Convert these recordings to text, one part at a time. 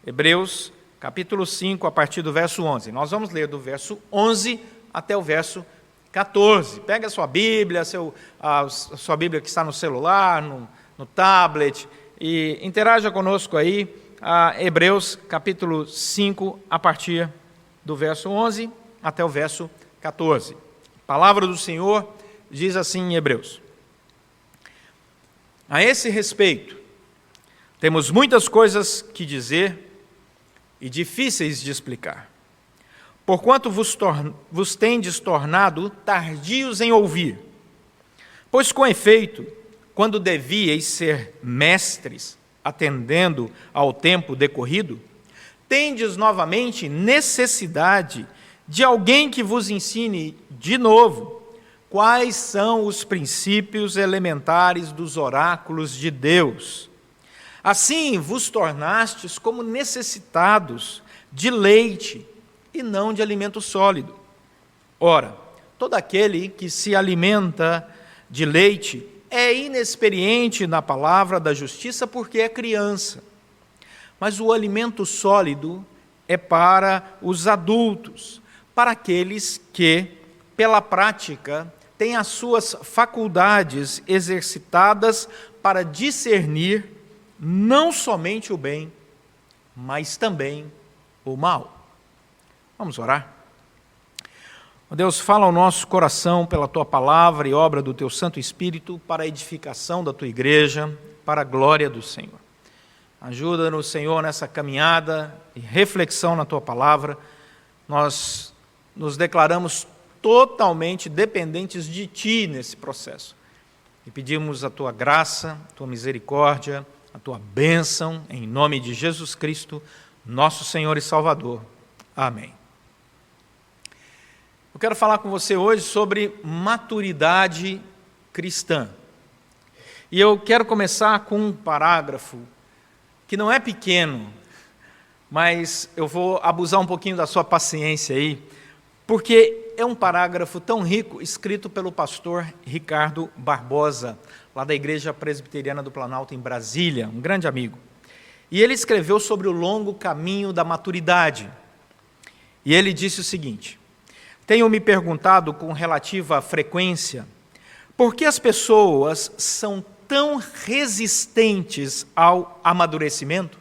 Hebreus, capítulo 5, a partir do verso 11. Nós vamos ler do verso 11 até o verso 14. Pega a sua Bíblia, a sua Bíblia que está no celular, no tablet, e interaja conosco aí, Hebreus, capítulo 5, a partir do verso 11 até o verso 14. A palavra do Senhor diz assim em Hebreus: a esse respeito, temos muitas coisas que dizer e difíceis de explicar, porquanto vos tendes tornado tardios em ouvir. Pois, com efeito, quando devíeis ser mestres, atendendo ao tempo decorrido, tendes novamente necessidade de alguém que vos ensine de novo quais são os princípios elementares dos oráculos de Deus. Assim vos tornastes como necessitados de leite e não de alimento sólido. Ora, todo aquele que se alimenta de leite é inexperiente na palavra da justiça porque é criança. Mas o alimento sólido é para os adultos, para aqueles que, pela prática, têm as suas faculdades exercitadas para discernir não somente o bem, mas também o mal. Vamos orar? Ó Deus, fala ao nosso coração pela Tua palavra e obra do Teu Santo Espírito para a edificação da Tua igreja, para a glória do Senhor. Ajuda-nos, Senhor, nessa caminhada e reflexão na Tua palavra. Nós nos declaramos totalmente dependentes de Ti nesse processo. E pedimos a Tua graça, a Tua misericórdia, a Tua bênção, em nome de Jesus Cristo, nosso Senhor e Salvador. Amém. Eu quero falar com você hoje sobre maturidade cristã. E eu quero começar com um parágrafo que não é pequeno, mas eu vou abusar um pouquinho da sua paciência aí, porque é um parágrafo tão rico, escrito pelo pastor Ricardo Barbosa, lá da Igreja Presbiteriana do Planalto, em Brasília, um grande amigo. E ele escreveu sobre o longo caminho da maturidade. E ele disse o seguinte: tenho me perguntado com relativa frequência por que as pessoas são tão resistentes ao amadurecimento?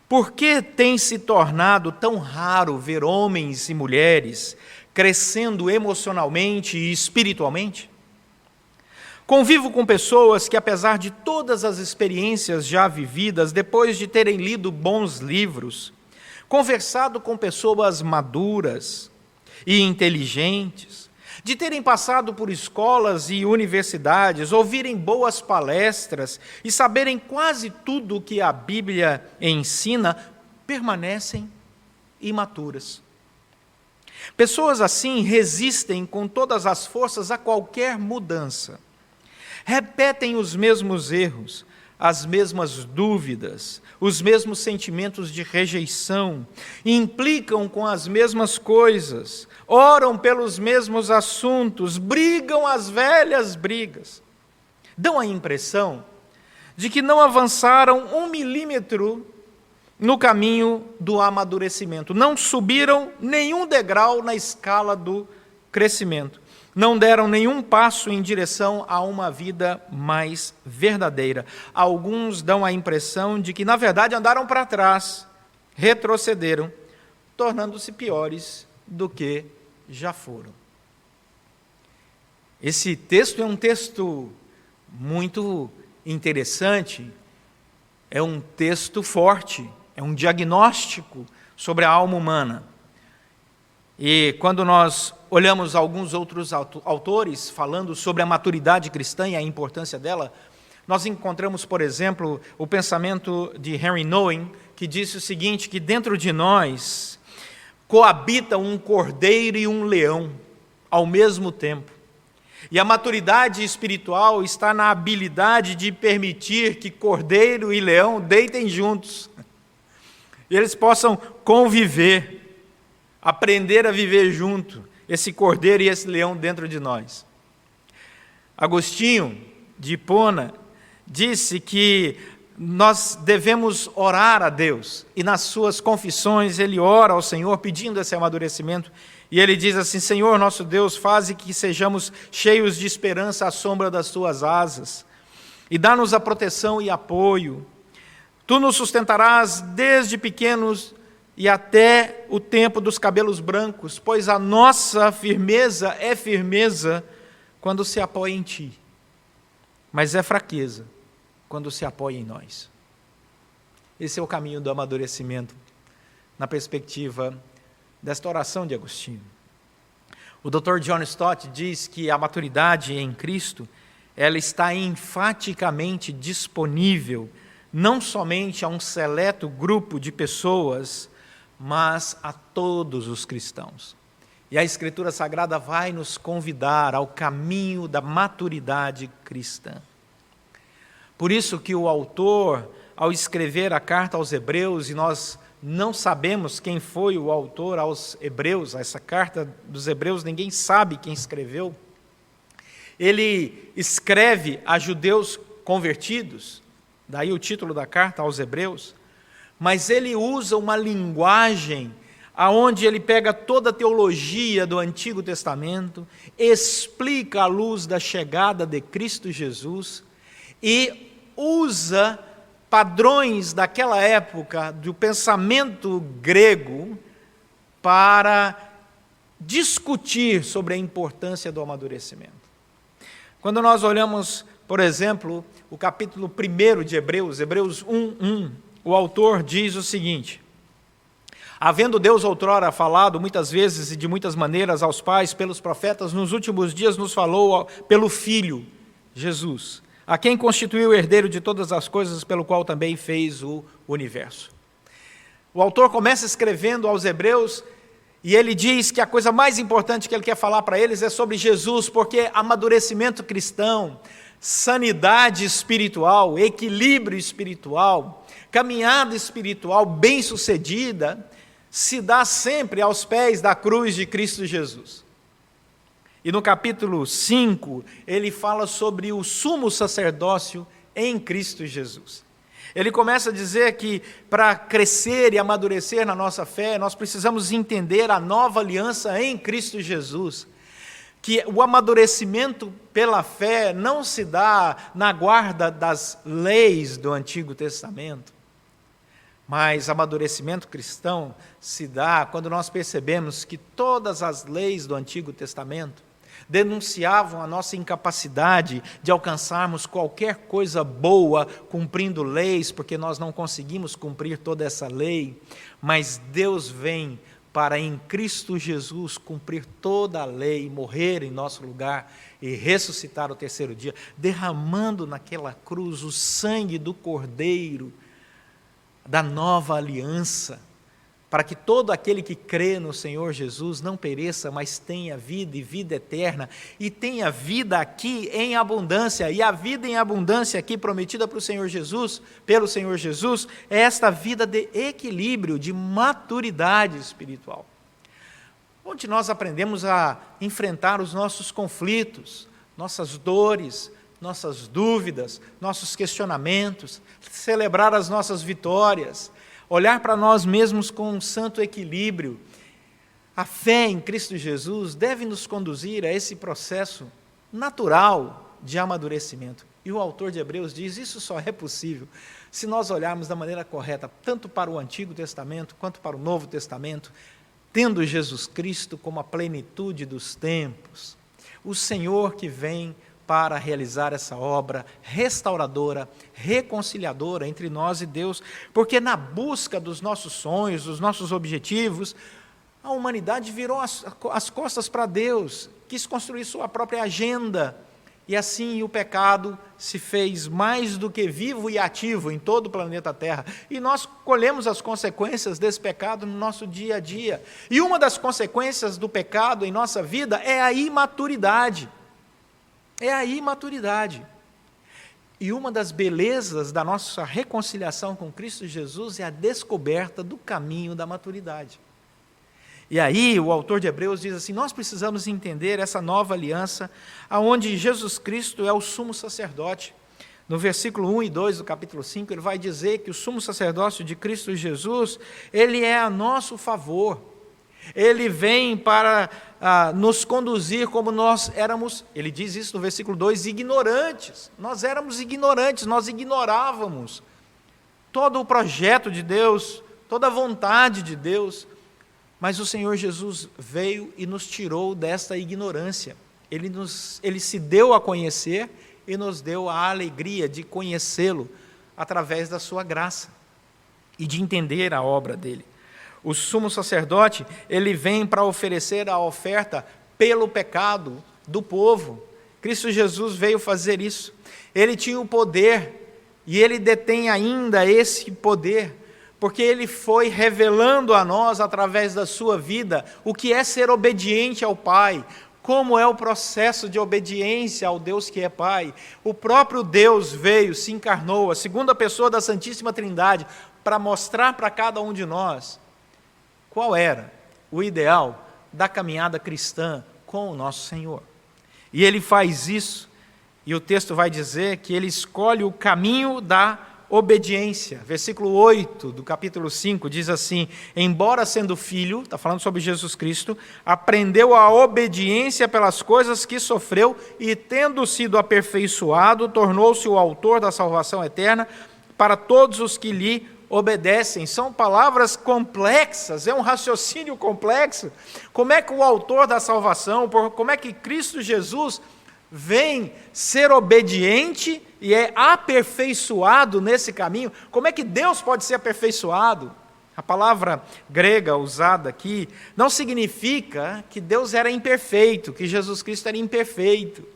Por que tem se tornado tão raro ver homens e mulheres crescendo emocionalmente e espiritualmente? Convivo com pessoas que, apesar de todas as experiências já vividas, depois de terem lido bons livros, conversado com pessoas maduras e inteligentes, de terem passado por escolas e universidades, ouvirem boas palestras e saberem quase tudo o que a Bíblia ensina, permanecem imaturas. Pessoas assim resistem com todas as forças a qualquer mudança. Repetem os mesmos erros, as mesmas dúvidas, os mesmos sentimentos de rejeição, implicam com as mesmas coisas, oram pelos mesmos assuntos, brigam as velhas brigas. Dão a impressão de que não avançaram 1 milímetro no caminho do amadurecimento, não subiram nenhum degrau na escala do crescimento, não deram nenhum passo em direção a uma vida mais verdadeira. Alguns dão a impressão de que, na verdade, andaram para trás, retrocederam, tornando-se piores do que já foram. Esse texto é um texto muito interessante, é um texto forte, é um diagnóstico sobre a alma humana. E quando nós olhamos alguns outros autores falando sobre a maturidade cristã e a importância dela, nós encontramos, por exemplo, o pensamento de Henry Nouwen, que disse o seguinte, que dentro de nós coabitam um cordeiro e um leão ao mesmo tempo. E a maturidade espiritual está na habilidade de permitir que cordeiro e leão deitem juntos, e eles possam conviver, aprender a viver junto, esse cordeiro e esse leão dentro de nós. Agostinho de Hipona disse que nós devemos orar a Deus, e nas suas confissões ele ora ao Senhor pedindo esse amadurecimento, e ele diz assim: Senhor nosso Deus, faze que sejamos cheios de esperança à sombra das tuas asas, e dá-nos a proteção e apoio. Tu nos sustentarás desde pequenos e até o tempo dos cabelos brancos, pois a nossa firmeza é firmeza quando se apoia em ti, mas é fraqueza quando se apoia em nós. Esse é o caminho do amadurecimento, na perspectiva desta oração de Agostinho. O Dr. John Stott diz que a maturidade em Cristo, ela está enfaticamente disponível, não somente a um seleto grupo de pessoas, mas a todos os cristãos. E a Escritura Sagrada vai nos convidar ao caminho da maturidade cristã. Por isso que o autor, ao escrever a carta aos Hebreus, e nós não sabemos quem foi o autor aos Hebreus, essa carta dos Hebreus, ninguém sabe quem escreveu. Ele escreve a judeus convertidos, daí o título da carta aos Hebreus, mas ele usa uma linguagem aonde ele pega toda a teologia do Antigo Testamento, explica à luz da chegada de Cristo Jesus e usa padrões daquela época do pensamento grego para discutir sobre a importância do amadurecimento. Quando nós olhamos, por exemplo, o capítulo 1 de Hebreus, Hebreus 1:1, o autor diz o seguinte: havendo Deus outrora falado muitas vezes e de muitas maneiras aos pais pelos profetas, nos últimos dias nos falou pelo Filho, Jesus, a quem constituiu o herdeiro de todas as coisas, pelo qual também fez o universo. O autor começa escrevendo aos Hebreus, e ele diz que a coisa mais importante que ele quer falar para eles é sobre Jesus, porque amadurecimento cristão, sanidade espiritual, equilíbrio espiritual, caminhada espiritual bem-sucedida, se dá sempre aos pés da cruz de Cristo Jesus. E no capítulo 5, ele fala sobre o sumo sacerdócio em Cristo Jesus. Ele começa a dizer que para crescer e amadurecer na nossa fé, nós precisamos entender a nova aliança em Cristo Jesus. Que o amadurecimento pela fé não se dá na guarda das leis do Antigo Testamento, mas amadurecimento cristão se dá quando nós percebemos que todas as leis do Antigo Testamento denunciavam a nossa incapacidade de alcançarmos qualquer coisa boa cumprindo leis, porque nós não conseguimos cumprir toda essa lei, mas Deus vem para em Cristo Jesus cumprir toda a lei, morrer em nosso lugar e ressuscitar o terceiro dia, derramando naquela cruz o sangue do Cordeiro, da nova aliança, para que todo aquele que crê no Senhor Jesus não pereça, mas tenha vida e vida eterna, e tenha vida aqui em abundância, e a vida em abundância aqui prometida para o Senhor Jesus, pelo Senhor Jesus, é esta vida de equilíbrio, de maturidade espiritual, onde nós aprendemos a enfrentar os nossos conflitos, nossas dores, nossas dúvidas, nossos questionamentos, celebrar as nossas vitórias, olhar para nós mesmos com um santo equilíbrio. A fé em Cristo Jesus deve nos conduzir a esse processo natural de amadurecimento. E o autor de Hebreus diz, isso só é possível se nós olharmos da maneira correta, tanto para o Antigo Testamento quanto para o Novo Testamento, tendo Jesus Cristo como a plenitude dos tempos, o Senhor que vem para realizar essa obra restauradora, reconciliadora entre nós e Deus, porque na busca dos nossos sonhos, dos nossos objetivos, a humanidade virou as costas para Deus, quis construir sua própria agenda, e assim o pecado se fez mais do que vivo e ativo em todo o planeta Terra, e nós colhemos as consequências desse pecado no nosso dia a dia, e uma das consequências do pecado em nossa vida é a imaturidade. É a imaturidade. E uma das belezas da nossa reconciliação com Cristo Jesus é a descoberta do caminho da maturidade. E aí o autor de Hebreus diz assim, nós precisamos entender essa nova aliança, onde Jesus Cristo é o sumo sacerdote. No versículo 1 e 2 do capítulo 5, ele vai dizer que o sumo sacerdócio de Cristo Jesus, ele é a nosso favor. Ele vem para nos conduzir como nós éramos, ele diz isso no versículo 2, ignorantes. Nós éramos ignorantes, nós ignorávamos todo o projeto de Deus, toda a vontade de Deus, mas o Senhor Jesus veio e nos tirou desta ignorância. Ele se deu a conhecer e nos deu a alegria de conhecê-lo através da sua graça e de entender a obra dele. O sumo sacerdote, ele vem para oferecer a oferta pelo pecado do povo. Cristo Jesus veio fazer isso. Ele tinha o poder e ele detém ainda esse poder, porque ele foi revelando a nós, através da sua vida, o que é ser obediente ao Pai, como é o processo de obediência ao Deus que é Pai. O próprio Deus veio, se encarnou, a segunda pessoa da Santíssima Trindade, para mostrar para cada um de nós qual era o ideal da caminhada cristã com o nosso Senhor. E ele faz isso, e o texto vai dizer que ele escolhe o caminho da obediência. Versículo 8 do capítulo 5 diz assim: embora sendo filho, está falando sobre Jesus Cristo, aprendeu a obediência pelas coisas que sofreu, e tendo sido aperfeiçoado, tornou-se o autor da salvação eterna para todos os que lhe obedecem. São palavras complexas, é um raciocínio complexo. Como é que o autor da salvação, como é que Cristo Jesus vem ser obediente e é aperfeiçoado nesse caminho? Como é que Deus pode ser aperfeiçoado? A palavra grega usada aqui não significa que Deus era imperfeito, que Jesus Cristo era imperfeito.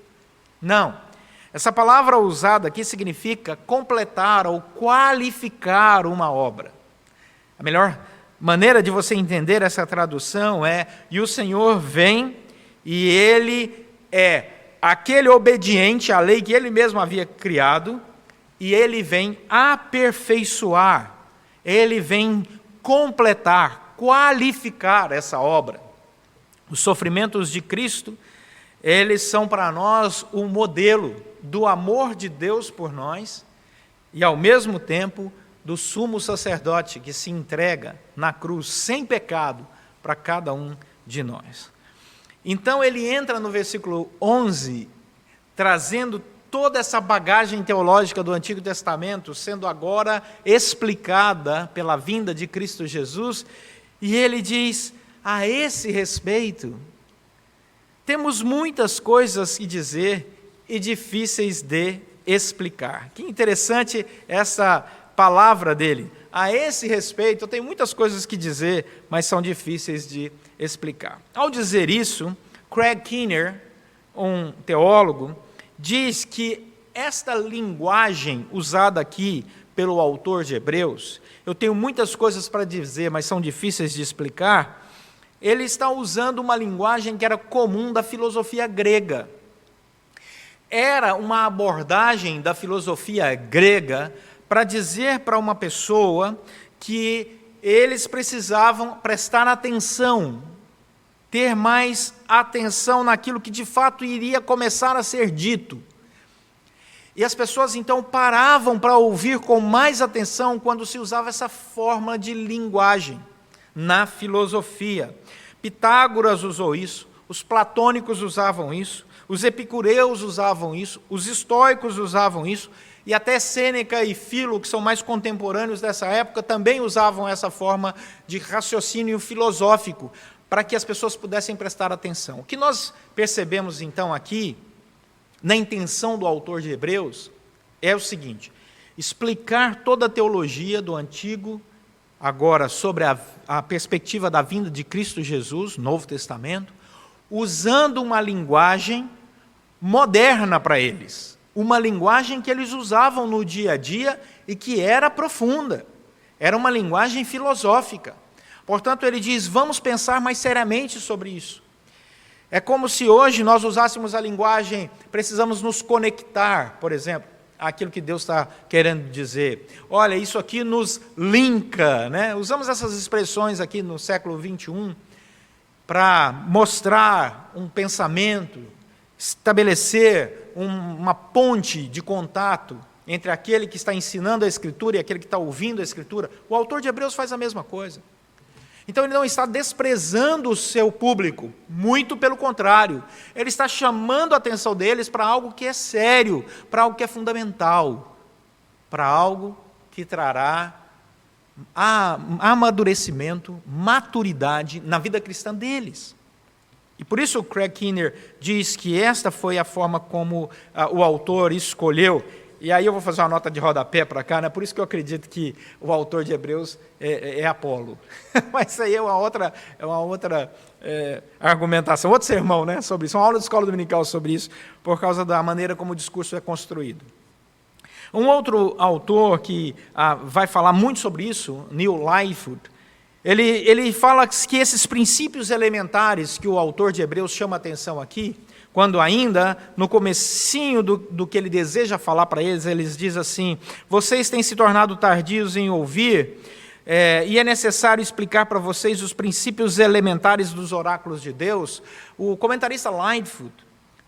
Não. Essa palavra usada aqui significa completar ou qualificar uma obra. A melhor maneira de você entender essa tradução é: e o Senhor vem e ele é aquele obediente à lei que ele mesmo havia criado, e ele vem aperfeiçoar, ele vem completar, qualificar essa obra. Os sofrimentos de Cristo, eles são para nós o modelo do amor de Deus por nós e, ao mesmo tempo, do sumo sacerdote que se entrega na cruz sem pecado para cada um de nós. Então ele entra no versículo 11, trazendo toda essa bagagem teológica do Antigo Testamento, sendo agora explicada pela vinda de Cristo Jesus, e ele diz: a esse respeito, temos muitas coisas que dizer e difíceis de explicar. Que interessante essa palavra dele. A esse respeito, eu tenho muitas coisas que dizer, mas são difíceis de explicar. Ao dizer isso, Craig Keener, um teólogo, diz que esta linguagem usada aqui pelo autor de Hebreus, eu tenho muitas coisas para dizer, mas são difíceis de explicar. Ele está usando uma linguagem que era comum da filosofia grega. Era uma abordagem da filosofia grega para dizer para uma pessoa que eles precisavam prestar atenção, ter mais atenção naquilo que de fato iria começar a ser dito. E as pessoas então paravam para ouvir com mais atenção quando se usava essa forma de linguagem na filosofia. Pitágoras usou isso, os platônicos usavam isso, os epicureus usavam isso, os estoicos usavam isso, e até Sêneca e Filo, que são mais contemporâneos dessa época, também usavam essa forma de raciocínio filosófico, para que as pessoas pudessem prestar atenção. O que nós percebemos então aqui, na intenção do autor de Hebreus, é o seguinte: explicar toda a teologia do Antigo, agora sobre a perspectiva da vinda de Cristo Jesus, Novo Testamento, usando uma linguagem moderna para eles, uma linguagem que eles usavam no dia a dia e que era profunda, era uma linguagem filosófica. Portanto, ele diz: vamos pensar mais seriamente sobre isso. É como se hoje nós usássemos a linguagem, precisamos nos conectar, por exemplo, àquilo que Deus está querendo dizer. Olha, isso aqui nos linka, né? Usamos essas expressões aqui no século 21 para mostrar um pensamento, estabelecer uma ponte de contato entre aquele que está ensinando a Escritura e aquele que está ouvindo a Escritura, o autor de Hebreus faz a mesma coisa. Então ele não está desprezando o seu público, muito pelo contrário, ele está chamando a atenção deles para algo que é sério, para algo que é fundamental, para algo que trará amadurecimento, maturidade na vida cristã deles. E por isso o Craig Keener diz que esta foi a forma como o autor escolheu. E aí eu vou fazer uma nota de rodapé para cá, né? Por isso que eu acredito que o autor de Hebreus é Apolo. Mas isso aí é uma outra argumentação, outro sermão, né, sobre isso, uma aula de escola dominical sobre isso, por causa da maneira como o discurso é construído. Um outro autor que vai falar muito sobre isso, Neil Lightfoot, ele fala que esses princípios elementares que o autor de Hebreus chama a atenção aqui, quando ainda, no comecinho do que ele deseja falar para eles, eles diz assim: vocês têm se tornado tardios em ouvir, e é necessário explicar para vocês os princípios elementares dos oráculos de Deus. O comentarista Lightfoot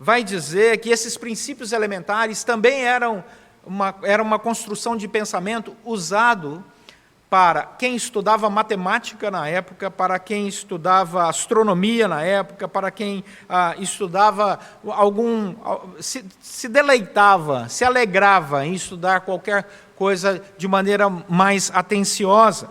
vai dizer que esses princípios elementares também eram uma construção de pensamento usado para quem estudava matemática na época, para quem estudava astronomia na época, para quem estudava se deleitava, se alegrava em estudar qualquer coisa de maneira mais atenciosa.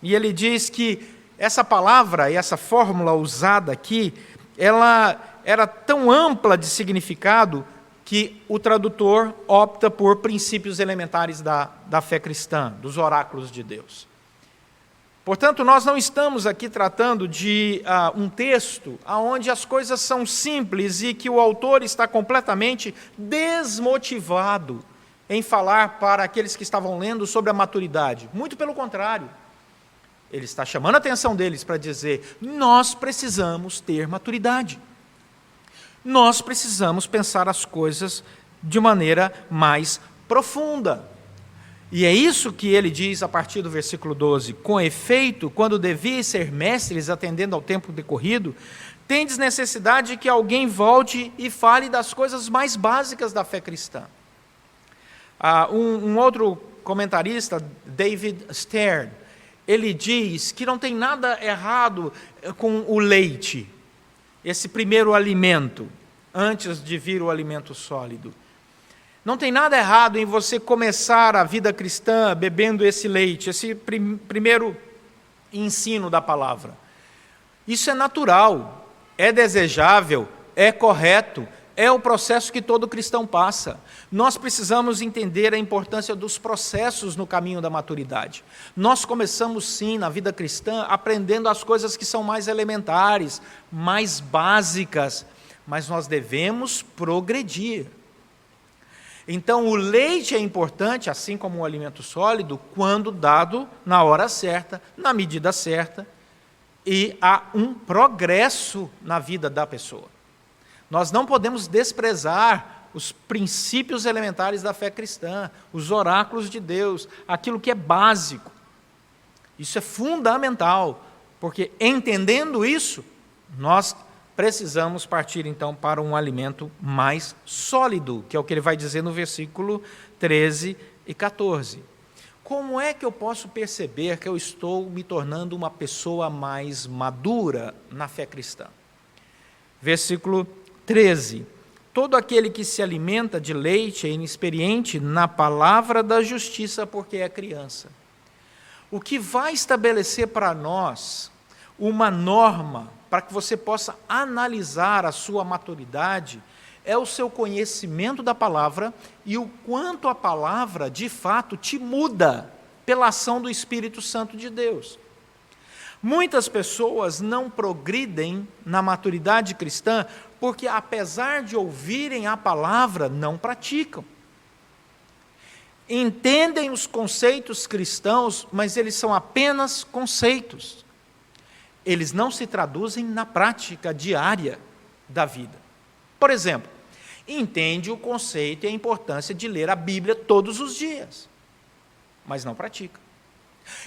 E ele diz que essa palavra e essa fórmula usada aqui, ela era tão ampla de significado que o tradutor opta por princípios elementares da fé cristã, dos oráculos de Deus. Portanto, nós não estamos aqui tratando de um texto onde as coisas são simples e que o autor está completamente desmotivado em falar para aqueles que estavam lendo sobre a maturidade. Muito pelo contrário, ele está chamando a atenção deles para dizer: nós precisamos ter maturidade. Nós precisamos pensar as coisas de maneira mais profunda. E é isso que ele diz a partir do versículo 12: com efeito, quando devíeis ser mestres, atendendo ao tempo decorrido, tendes necessidade que alguém volte e fale das coisas mais básicas da fé cristã. Um outro comentarista, David Stern, ele diz que não tem nada errado com o leite, esse primeiro alimento, antes de vir o alimento sólido. Não tem nada errado em você começar a vida cristã bebendo esse leite, esse primeiro ensino da palavra. Isso é natural, é desejável, é correto, é o processo que todo cristão passa. Nós precisamos entender a importância dos processos no caminho da maturidade. Nós começamos, sim, na vida cristã, aprendendo as coisas que são mais elementares, mais básicas, mas nós devemos progredir. Então, o leite é importante, assim como o alimento sólido, quando dado na hora certa, na medida certa, e há um progresso na vida da pessoa. Nós não podemos desprezar os princípios elementares da fé cristã, os oráculos de Deus, aquilo que é básico. Isso é fundamental, porque entendendo isso, nós precisamos partir então para um alimento mais sólido, que é o que ele vai dizer no versículo 13 e 14. Como é que eu posso perceber que eu estou me tornando uma pessoa mais madura na fé cristã? Versículo 13. Todo aquele que se alimenta de leite é inexperiente na palavra da justiça, porque é criança. O que vai estabelecer para nós uma norma para que você possa analisar a sua maturidade é o seu conhecimento da palavra e o quanto a palavra, de fato, te muda pela ação do Espírito Santo de Deus. Muitas pessoas não progridem na maturidade cristã porque, apesar de ouvirem a palavra, não praticam. Entendem os conceitos cristãos, mas eles são apenas conceitos. Eles não se traduzem na prática diária da vida. Por exemplo, entende o conceito e a importância de ler a Bíblia todos os dias, mas não pratica.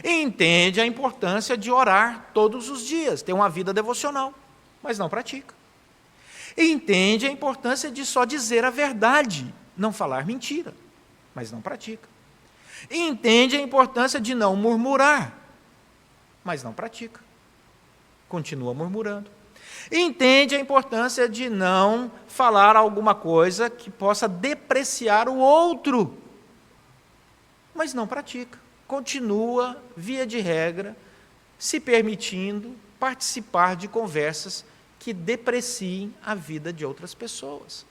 Entende a importância de orar todos os dias, ter uma vida devocional, mas não pratica. Entende a importância de só dizer a verdade, não falar mentira, mas não pratica. Entende a importância de não murmurar, mas não pratica. Continua murmurando. Entende a importância de não falar alguma coisa que possa depreciar o outro, mas não pratica. Continua, via de regra, se permitindo participar de conversas que depreciem a vida de outras pessoas.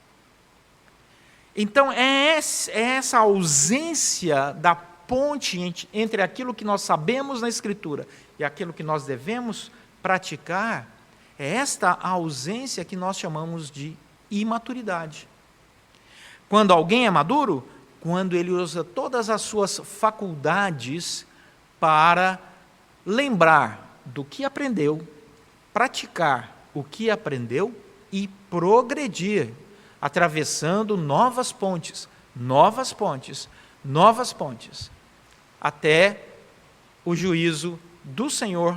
Então, é essa ausência da ponte entre aquilo que nós sabemos na Escritura e aquilo que nós devemos praticar, é esta ausência que nós chamamos de imaturidade. Quando alguém é maduro, quando ele usa todas as suas faculdades para lembrar do que aprendeu, praticar o que aprendeu e progredir, atravessando novas pontes, até o juízo do Senhor,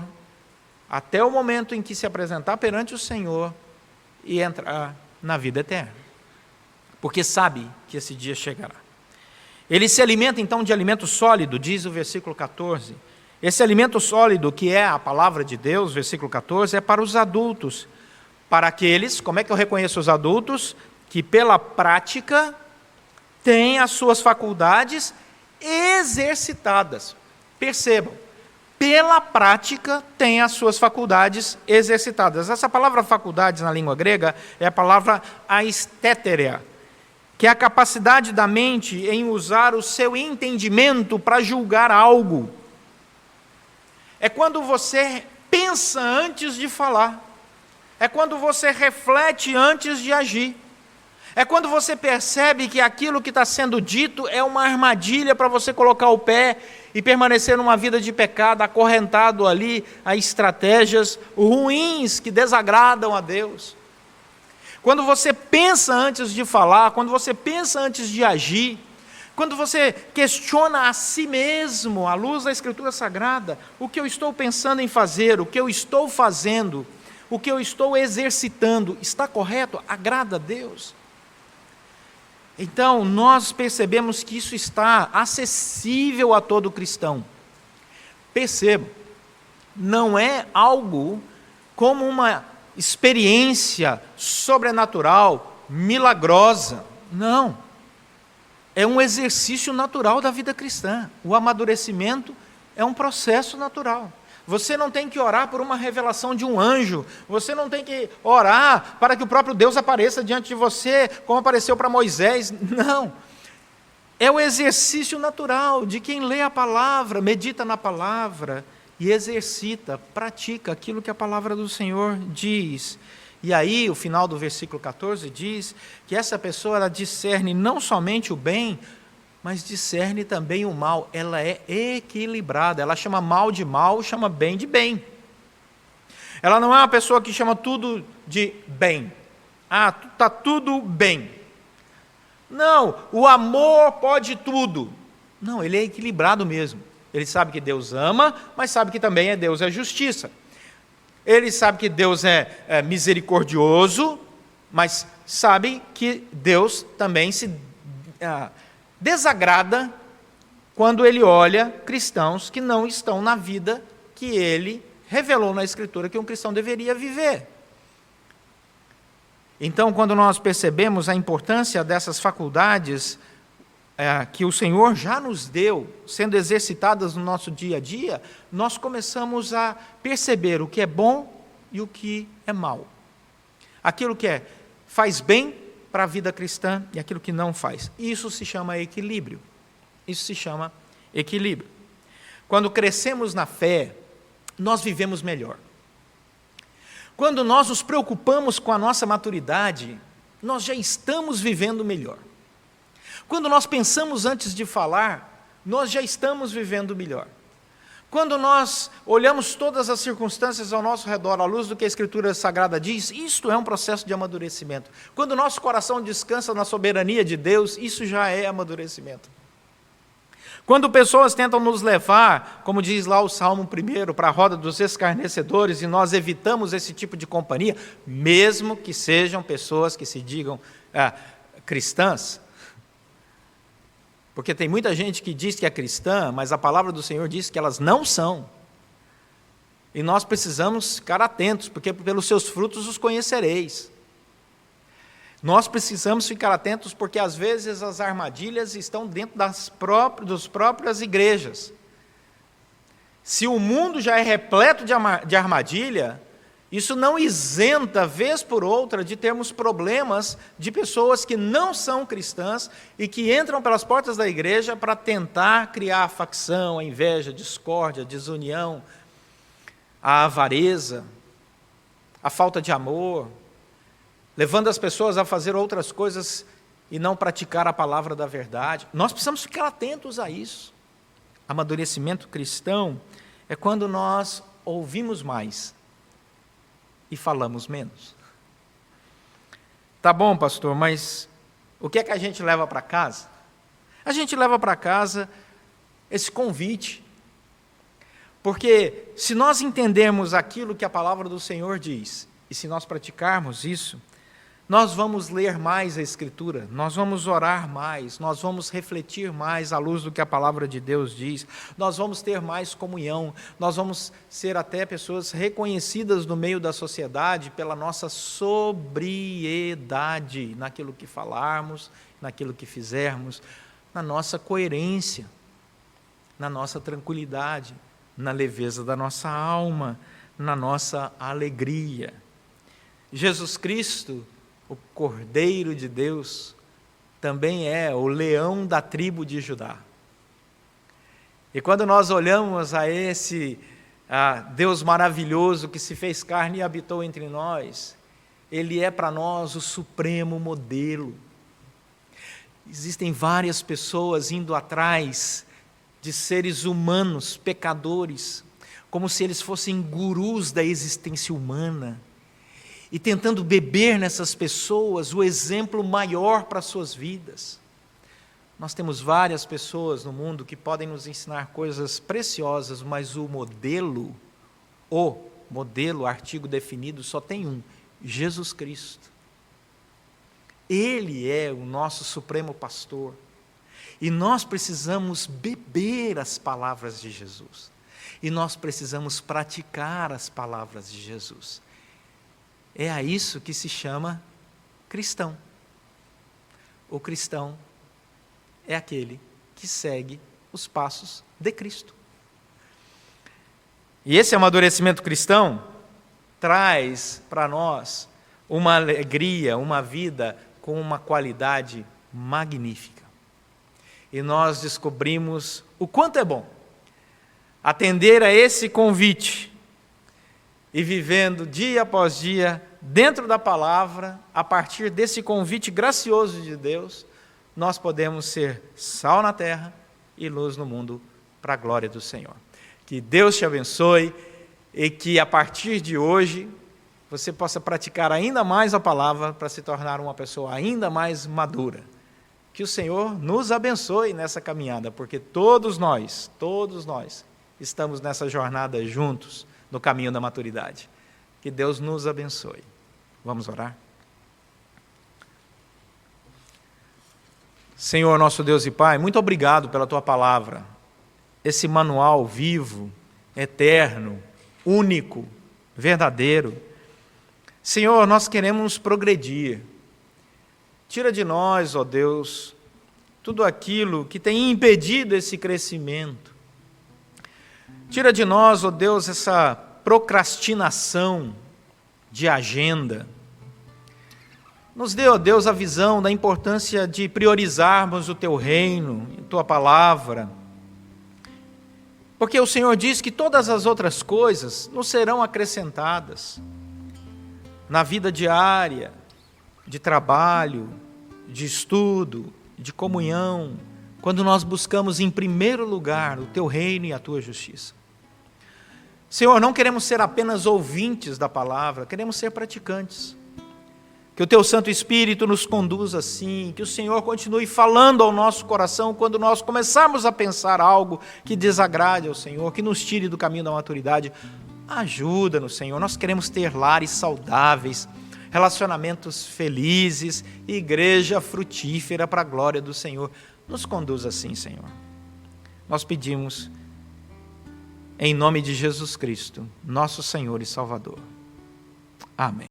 até o momento em que se apresentar perante o Senhor e entrar na vida eterna. Porque sabe que esse dia chegará. Ele se alimenta então de alimento sólido, diz o versículo 14. Esse alimento sólido, que é a palavra de Deus, versículo 14, é para os adultos. Para aqueles, como é que eu reconheço os adultos? Que pela prática têm as suas faculdades exercitadas. Percebam, pela prática têm as suas faculdades exercitadas. Essa palavra faculdades na língua grega é a palavra aistéteria, que é a capacidade da mente em usar o seu entendimento para julgar algo. É quando você pensa antes de falar. É quando você reflete antes de agir. É quando você percebe que aquilo que está sendo dito é uma armadilha para você colocar o pé e permanecer numa vida de pecado, acorrentado ali a estratégias ruins que desagradam a Deus. Quando você pensa antes de falar, quando você pensa antes de agir, quando você questiona a si mesmo, à luz da Escritura Sagrada, o que eu estou pensando em fazer, o que eu estou fazendo, o que eu estou exercitando, está correto? Agrada a Deus? Então, nós percebemos que isso está acessível a todo cristão. Percebam, não é algo como uma experiência sobrenatural, milagrosa. Não. É um exercício natural da vida cristã. O amadurecimento é um processo natural. Você não tem que orar por uma revelação de um anjo, você não tem que orar para que o próprio Deus apareça diante de você, como apareceu para Moisés. Não. É o exercício natural de quem lê a palavra, medita na palavra e exercita, pratica aquilo que a palavra do Senhor diz. E aí, o final do versículo 14 diz que essa pessoa ela discerne não somente o bem, mas discerne também o mal. Ela é equilibrada, ela chama mal de mal, chama bem de bem. Ela não é uma pessoa que chama tudo de bem. Ah, está tudo bem. Não, o amor pode tudo. Não, ele é equilibrado mesmo. Ele sabe que Deus ama, mas sabe que também Deus é justiça. Ele sabe que Deus é misericordioso, mas sabe que Deus também se desagrada quando ele olha cristãos que não estão na vida que ele revelou na Escritura que um cristão deveria viver. Então, quando nós percebemos a importância dessas faculdades que o Senhor já nos deu, sendo exercitadas no nosso dia a dia, nós começamos a perceber o que é bom e o que é mal. Aquilo que faz bem para a vida cristã e aquilo que não faz. Isso se chama equilíbrio. Isso se chama equilíbrio. Quando crescemos na fé, nós vivemos melhor. Quando nós nos preocupamos com a nossa maturidade, nós já estamos vivendo melhor. Quando nós pensamos antes de falar, nós já estamos vivendo melhor. Quando nós olhamos todas as circunstâncias ao nosso redor, à luz do que a Escritura Sagrada diz, isto é um processo de amadurecimento. Quando o nosso coração descansa na soberania de Deus, isso já é amadurecimento. Quando pessoas tentam nos levar, como diz lá o Salmo 1, para a roda dos escarnecedores, e nós evitamos esse tipo de companhia, mesmo que sejam pessoas que se digam cristãs, Porque tem muita gente que diz que é cristã, mas a palavra do Senhor diz que elas não são. E nós precisamos ficar atentos, porque pelos seus frutos os conhecereis. Nós precisamos ficar atentos, porque às vezes as armadilhas estão dentro das próprias igrejas. Se o mundo já é repleto de armadilha, isso não isenta, vez por outra, de termos problemas de pessoas que não são cristãs e que entram pelas portas da igreja para tentar criar a facção, a inveja, a discórdia, a desunião, a avareza, a falta de amor, levando as pessoas a fazer outras coisas e não praticar a palavra da verdade. Nós precisamos ficar atentos a isso. Amadurecimento cristão é quando nós ouvimos mais e falamos menos. Tá bom, pastor, mas o que é que a gente leva para casa? A gente leva para casa esse convite. Porque se nós entendermos aquilo que a palavra do Senhor diz, e se nós praticarmos isso, nós vamos ler mais a Escritura, nós vamos orar mais, nós vamos refletir mais à luz do que a palavra de Deus diz, nós vamos ter mais comunhão, nós vamos ser até pessoas reconhecidas no meio da sociedade pela nossa sobriedade naquilo que falarmos, naquilo que fizermos, na nossa coerência, na nossa tranquilidade, na leveza da nossa alma, na nossa alegria. Jesus Cristo, o Cordeiro de Deus, também é o leão da tribo de Judá. E quando nós olhamos a esse Deus maravilhoso que se fez carne e habitou entre nós, Ele é para nós o supremo modelo. Existem várias pessoas indo atrás de seres humanos, pecadores, como se eles fossem gurus da existência humana, e tentando beber nessas pessoas o exemplo maior para as suas vidas. Nós temos várias pessoas no mundo que podem nos ensinar coisas preciosas, mas o modelo, artigo definido, só tem um: Jesus Cristo. Ele é o nosso supremo pastor. E nós precisamos beber as palavras de Jesus. E nós precisamos praticar as palavras de Jesus. É a isso que se chama cristão. O cristão é aquele que segue os passos de Cristo. E esse amadurecimento cristão traz para nós uma alegria, uma vida com uma qualidade magnífica. E nós descobrimos o quanto é bom atender a esse convite e vivendo dia após dia dentro da palavra, a partir desse convite gracioso de Deus, nós podemos ser sal na terra e luz no mundo para a glória do Senhor. Que Deus te abençoe e que a partir de hoje você possa praticar ainda mais a palavra para se tornar uma pessoa ainda mais madura. Que o Senhor nos abençoe nessa caminhada, porque todos nós estamos nessa jornada juntos, no caminho da maturidade. Que Deus nos abençoe. Vamos orar? Senhor, nosso Deus e Pai, muito obrigado pela Tua palavra, esse manual vivo, eterno, único, verdadeiro. Senhor, nós queremos progredir. Tira de nós, ó Deus, tudo aquilo que tem impedido esse crescimento. Tira de nós, ó Deus, essa procrastinação de agenda. Nos dê, ó Deus, a visão da importância de priorizarmos o Teu reino, a Tua palavra. Porque o Senhor diz que todas as outras coisas nos serão acrescentadas na vida diária, de trabalho, de estudo, de comunhão, quando nós buscamos em primeiro lugar o Teu reino e a Tua justiça. Senhor, não queremos ser apenas ouvintes da palavra, queremos ser praticantes. Que o Teu Santo Espírito nos conduza assim, que o Senhor continue falando ao nosso coração quando nós começarmos a pensar algo que desagrade ao Senhor, que nos tire do caminho da maturidade. Ajuda-nos, Senhor, nós queremos ter lares saudáveis, relacionamentos felizes, igreja frutífera para a glória do Senhor. Nos conduz assim, Senhor. Nós pedimos em nome de Jesus Cristo, nosso Senhor e Salvador. Amém.